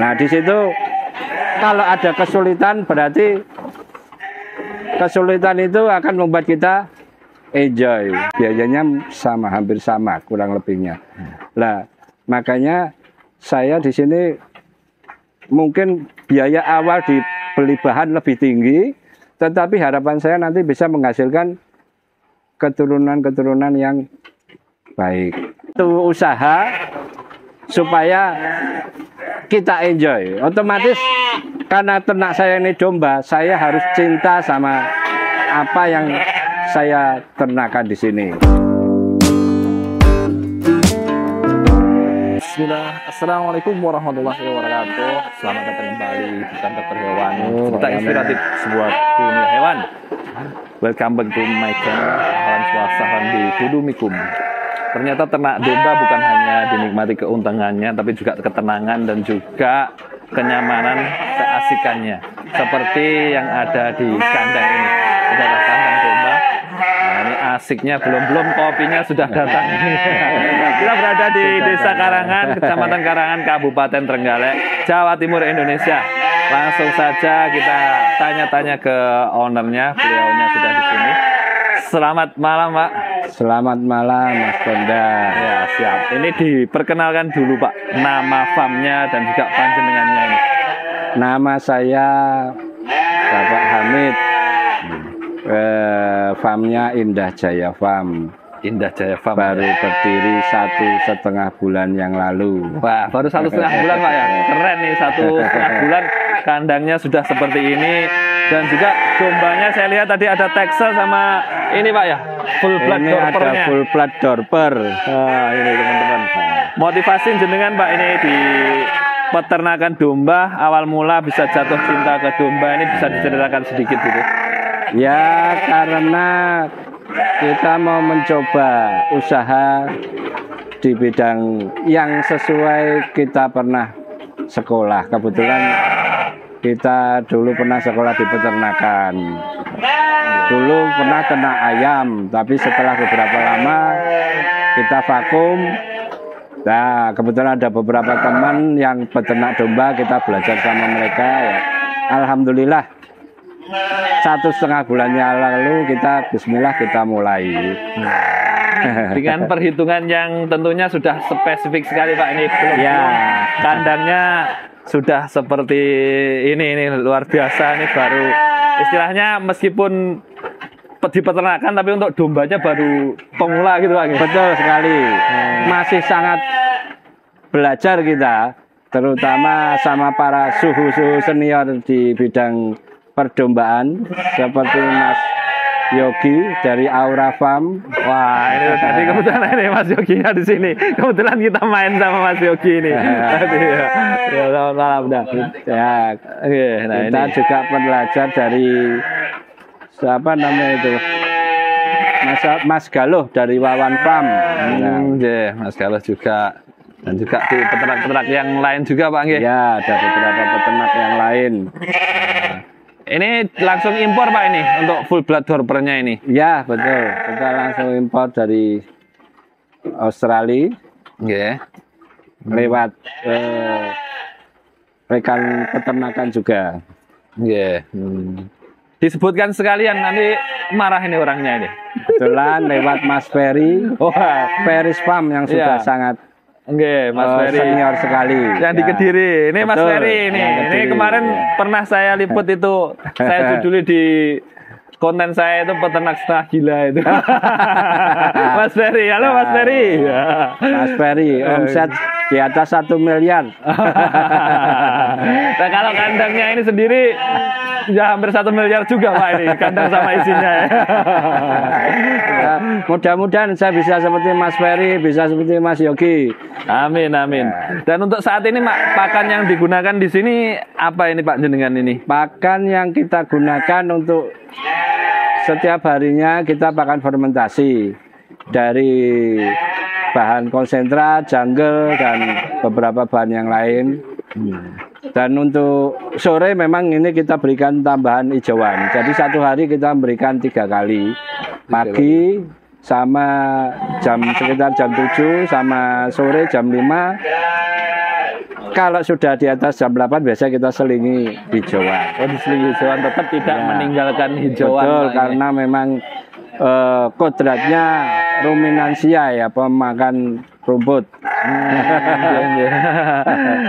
Nah, di situ kalau ada kesulitan berarti kesulitan itu akan membuat kita enjoy. Biayanya sama, hampir sama kurang lebihnya. Nah, makanya saya di sini mungkin biaya awal dibeli bahan lebih tinggi, tetapi harapan saya nanti bisa menghasilkan keturunan-keturunan yang baik. Itu usaha supaya kita enjoy. Otomatis karena ternak saya ini domba, saya harus cinta sama apa yang saya ternakan di sini. Bismillah. Assalamualaikum warahmatullahi wabarakatuh. Selamat datang kembali di Dokter Hewan, cerita inspiratif sebuah dunia hewan. Welcome back to my channel. Salam swasahan di Kudumikum. Ternyata ternak domba bukan hanya dinikmati keuntungannya, tapi juga ketenangan dan juga kenyamanan keasikannya. Seperti yang ada di kandang ini. Ini adalah kandang domba. Nah, ini asiknya belum kopinya sudah datang. Kita berada di Desa Karangan, Kecamatan Karangan, Kabupaten Trenggalek, Jawa Timur, Indonesia. Langsung saja kita tanya-tanya ke ownernya, beliaunya sudah di sini. Selamat malam, Pak. Selamat malam, Mas Konda. Ya, siap. Ini diperkenalkan dulu, Pak, nama farmnya dan juga panjenengannya ini. Nama saya Bapak Hamid. Farmnya Indah Jaya Farm. Indah Jaya Farm. Baru berdiri 1,5 bulan yang lalu. Wah, baru 1,5 bulan, Pak ya. Keren nih, 1,5 bulan kandangnya sudah seperti ini. Dan juga dombanya saya lihat tadi ada Texel sama ini, Pak ya, full blood dorpernya. Ini ada full blood dorper. Nah, ini teman-teman. Motivasi jenengan, Pak, ini di peternakan domba awal mula bisa jatuh cinta ke domba ini, bisa diceritakan sedikit gitu? Ya, karena kita mau mencoba usaha di bidang yang sesuai kita pernah sekolah. Kebetulan kita dulu pernah sekolah di peternakan. Dulu pernah ternak ayam, tapi setelah beberapa lama kita vakum. Nah, kebetulan ada beberapa teman yang peternak domba, kita belajar sama mereka. Ya. Alhamdulillah, 1,5 bulan yang lalu kita Bismillah kita mulai. Dengan perhitungan yang tentunya sudah spesifik sekali, Pak, ini belum ya. Kandangnya sudah seperti ini luar biasa, ini baru istilahnya meskipun di peternakan tapi untuk dombanya baru pemula gitu, Pak. Betul sekali. Masih sangat belajar kita, terutama sama para suhu-suhu senior di bidang perdombaan seperti Mas Yogi dari Aura Farm. Wah, ini tadi kebetulan ini Mas Yogi di sini. Kebetulan kita main sama Mas Yogi ini. Ya, selamat malam dah. Ya, nah kita ini juga belajar dari siapa namanya itu? Mas Galuh dari Wawan Farm. Mas Galuh juga, dan juga di peternak-peternak yang lain juga, Pak. Ya, ada beberapa peternak yang lain. Ini langsung impor, Pak, ini untuk full blood dorpernya ini. Ya, betul. Kita langsung impor dari Australia. Lewat rekan peternakan juga. Disebutkan sekalian, nanti marah ini orangnya ini. Kebetulan lewat Mas Ferry. Ferry's Farm yang sudah sangat Mas Ferry senior sekali. Yang di Kediri. Ini Mas Betul, Ferry ini. Ini kemarin pernah saya liput itu. Saya juduli di konten saya itu peternak setengah gila itu. Mas Ferry, halo Mas Ferry. Mas Ferry, omset di atas 1 miliar. Nah, kalau kandangnya ini sendiri ya hampir 1 miliar juga, Pak, ini kandang sama isinya. Ya, mudah-mudahan saya bisa seperti Mas Ferry, bisa seperti Mas Yogi. Amin, amin. Dan untuk saat ini, Pak, pakan yang digunakan di sini apa ini, Pak, jenengan ini? Pakan yang kita gunakan untuk setiap harinya kita pakan fermentasi dari bahan konsentrat, jungle, dan beberapa bahan yang lain. Dan untuk sore memang ini kita berikan tambahan hijauan. Jadi satu hari kita memberikan 3 kali. Pagi sama sekitar jam 7 sama sore jam 5. kalau sudah di atas jam 8 biasanya kita selingi hijauan. Oh, diselingi hijauan tetap tidak Ya. meninggalkan hijauan. Betul, Pak, ini. karena memang kodratnya ruminansia ya, pemakan rumput.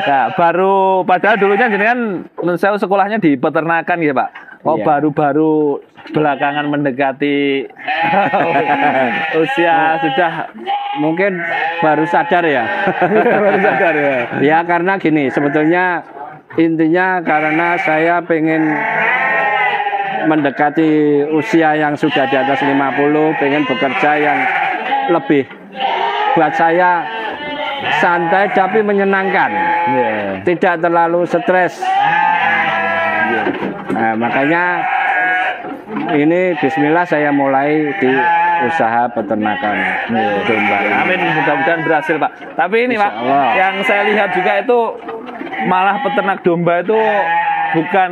Nah, baru padahal dulunya jenengan saya sekolahnya di peternakan ya Pak. Oh Iya. baru-baru belakangan mendekati usia sudah Mungkin baru sadar ya. baru sadar ya. Ya karena gini, sebetulnya intinya karena saya pengen mendekati usia yang sudah di atas 50, pengen bekerja yang lebih buat saya santai tapi menyenangkan, Iya. tidak terlalu stres. Nah, makanya ini Bismillah saya mulai di usaha peternakan domba. Amin, mudah-mudahan berhasil Pak. Tapi ini Pak, Insyaallah. yang saya lihat juga itu malah peternak domba itu bukan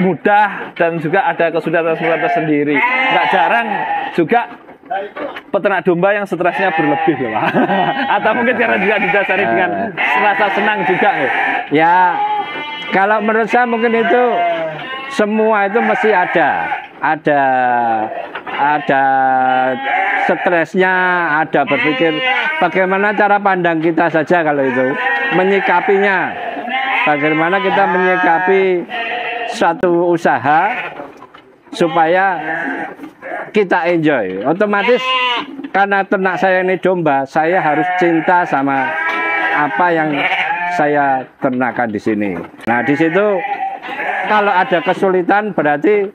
mudah dan juga ada kesulitan-kesulitan tersendiri. Nggak jarang juga peternak domba yang stresnya berlebih ya Pak. Atau mungkin karena juga didasari dengan rasa senang juga ya. Ya, kalau menurut saya mungkin itu semua itu mesti ada stresnya, ada berpikir bagaimana cara pandang kita saja kalau itu menyikapinya, bagaimana kita menyikapi suatu usaha supaya kita enjoy. Otomatis karena ternak saya ini domba, saya harus cinta sama apa yang saya ternakan di sini. Nah, di situ kalau ada kesulitan berarti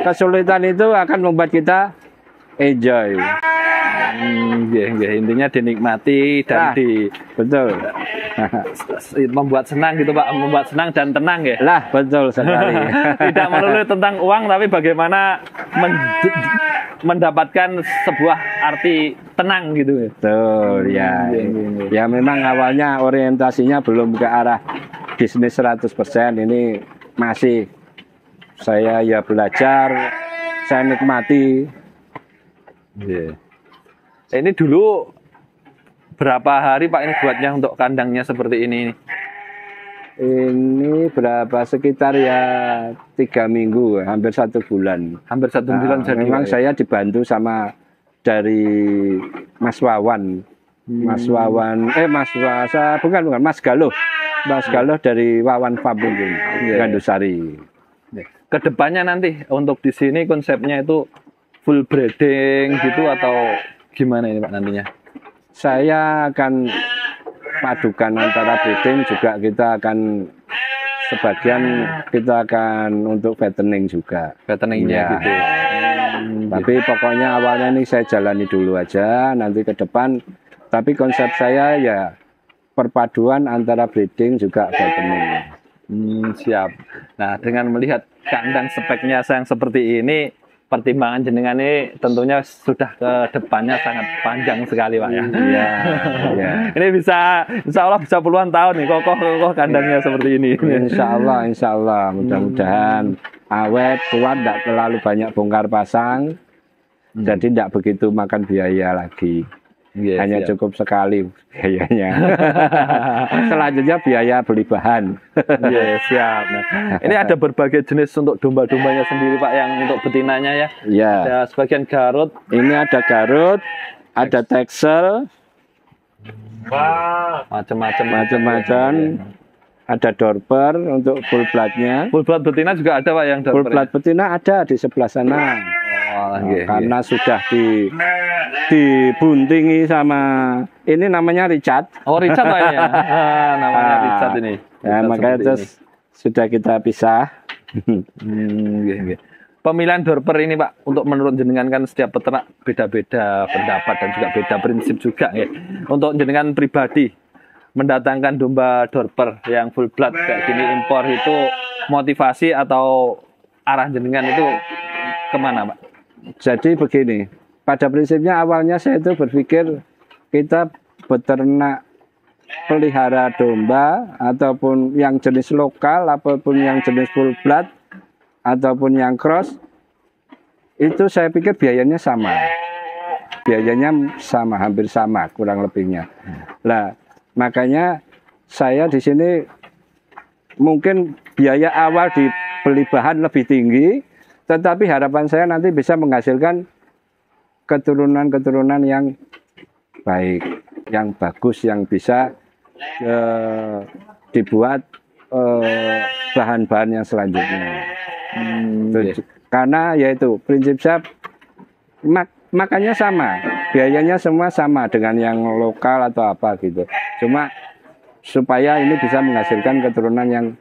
kesulitan itu akan membuat kita enjoy. Intinya dinikmati dan Nah, betul. membuat senang gitu Pak, membuat senang dan tenang ya. Lah, betul sekali. Tidak melulu tentang uang, tapi bagaimana mendapatkan sebuah arti tenang gitu. Betul, ya. Ya memang awalnya orientasinya belum ke arah bisnis 100%, ini masih saya ya belajar, saya nikmati. Ini dulu berapa hari Pak ini buatnya untuk kandangnya seperti ini? Ini berapa sekitar ya 3 minggu, hampir 1 bulan. Hampir 1 bulan Nah, jadi. memang saya dibantu sama dari Mas Wawan. Mas Wawan, bukan Mas Galuh. Mas Galuh dari Wawan Fabung Gandusari. Kedepannya nanti untuk di sini konsepnya itu full breeding gitu atau gimana ini Pak nantinya? Saya akan padukan antara breeding juga kita akan sebagian kita akan untuk fattening juga. Fatteningnya Ya. gitu. Tapi pokoknya awalnya ini saya jalani dulu aja, nanti ke depan. Tapi konsep saya ya perpaduan antara breeding juga fattening. Siap. Nah, dengan melihat kandang speknya yang seperti ini, pertimbangan jenengan ini tentunya sudah ke depannya sangat panjang sekali Pak ya. Iya, iya. Ini insya Allah bisa puluhan tahun nih kokoh kandangnya seperti ini. Insya Allah, mudah-mudahan awet, kuat, tidak terlalu banyak bongkar pasang, jadi tidak begitu makan biaya lagi. Hanya siap. cukup sekali biayanya. Selanjutnya biaya beli bahan. Siap. Nah, ini ada berbagai jenis untuk domba-dombanya sendiri Pak, yang untuk betinanya ya. Ya, Ada sebagian Garut. ini ada Garut, ada Texel, macam-macam. Ada Dorper untuk full bloodnya. Full blood betina juga ada Pak yang Full Dorper ya? blood betina ada di sebelah sana. Karena sudah dibuntingi sama ini namanya Richard. Oh Richard Pak ya? Namanya Richard ini. Ya, Richard makanya seperti terus sudah kita pisah. Pemilihan Dorper ini Pak, untuk menurut jenengan kan setiap peternak beda-beda pendapat dan juga beda prinsip juga ya. Untuk jenengan pribadi mendatangkan domba Dorper yang full blood kayak gini impor itu motivasi atau arah jenengan itu kemana Pak? Jadi begini, pada prinsipnya awalnya saya itu berpikir kita beternak pelihara domba ataupun yang jenis lokal ataupun yang jenis full blood ataupun yang cross itu saya pikir biayanya sama, hampir sama kurang lebihnya. Lah makanya saya di sini mungkin biaya awal dibeli bahan lebih tinggi, tetapi harapan saya nanti bisa menghasilkan keturunan-keturunan yang baik, yang bagus, yang bisa dibuat bahan-bahan yang selanjutnya. Karena yaitu prinsip saya makannya sama, biayanya semua sama dengan yang lokal atau apa gitu. Cuma supaya ini bisa menghasilkan keturunan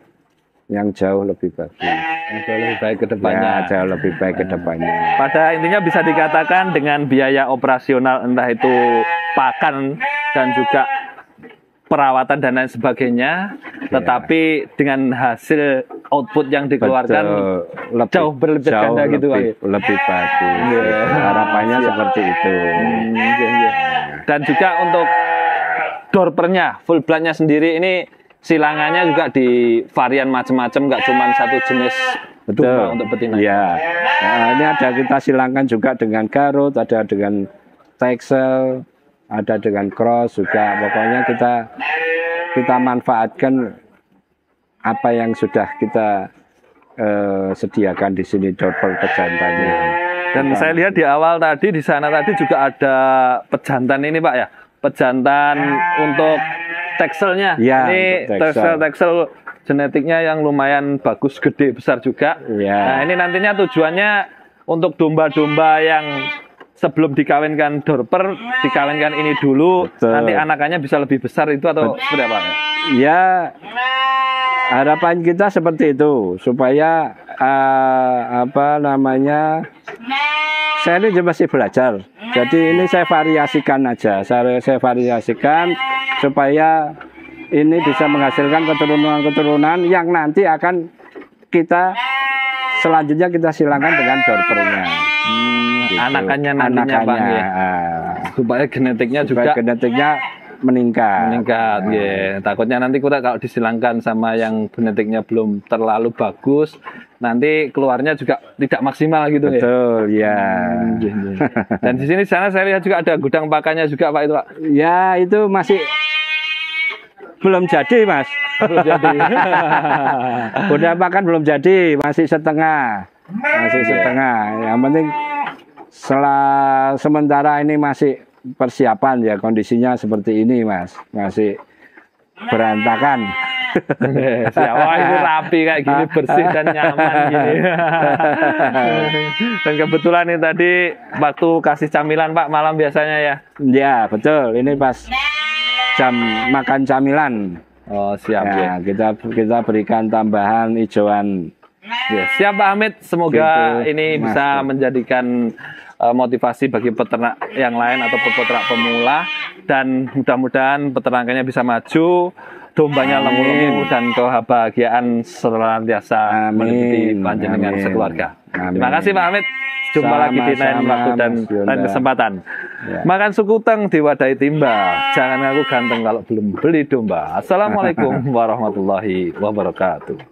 yang jauh lebih bagus. Yang jauh lebih baik ke depannya. Ya, jauh lebih baik ke depannya. Pada intinya bisa dikatakan dengan biaya operasional entah itu pakan dan juga perawatan dan lain sebagainya, tetapi dengan hasil output yang dikeluarkan jauh berlipat ganda gitu Pak. Lebih bagus. Harapannya seperti itu. Dan juga untuk dorpernya, full bloodnya sendiri ini silangannya juga di varian macam-macam, nggak cuma satu jenis domba untuk betina. Ya. Nah, ini ada kita silangkan juga dengan Garut, ada dengan Texel, ada dengan cross juga. Pokoknya kita manfaatkan apa yang sudah kita sediakan di sini dorper pejantannya. Dan saya lihat di awal tadi di sana tadi juga ada pejantan ini Pak ya, pejantan untuk Texelnya. Ya, ini Texel genetiknya yang lumayan bagus, gede, besar juga. Ya. Nah ini nantinya tujuannya untuk domba-domba yang sebelum dikawinkan dorper, dikawinkan ini dulu, nanti anakannya bisa lebih besar itu atau seperti apa? Ya, harapan kita seperti itu supaya saya ini masih belajar. Jadi ini saya variasikan aja, saya variasikan supaya ini bisa menghasilkan keturunan-keturunan yang nanti akan kita selanjutnya kita silangkan dengan dorpernya. Gitu. Anakannya nantinya Pak ya. Supaya genetiknya juga meningkat ya. Takutnya nanti kalau disilangkan sama yang genetiknya belum terlalu bagus, nanti keluarnya juga tidak maksimal gitu. Betul ya. Dan di sini sana saya lihat juga ada gudang pakannya juga Pak itu Pak. Ya itu masih belum jadi Mas. Belum jadi. Gudang pakan belum jadi, masih setengah. Yang penting sementara ini masih persiapan ya, kondisinya seperti ini Mas, masih berantakan. Wah ini rapi kayak gini, bersih dan nyaman gini. Dan kebetulan ini tadi waktu kasih camilan Pak malam biasanya ya. Ya betul, ini pas jam makan camilan. Oh siap ya. Kita berikan tambahan hijauan. Ya, siap Pak Hamid, semoga ini bisa menjadikan motivasi bagi peternak yang lain atau peternak pemula, dan mudah-mudahan peternakannya bisa maju, dombanya lemu-lemu dan kebahagiaan senantiasa meliputi panjenengan sekeluarga. Terima kasih Pak Hamid. Jumpa lagi di lain waktu dan lain kesempatan. Ya. Makan sukuteng diwadahi timba. Jangan ngaku ganteng kalau belum beli domba. Assalamualaikum warahmatullahi wabarakatuh.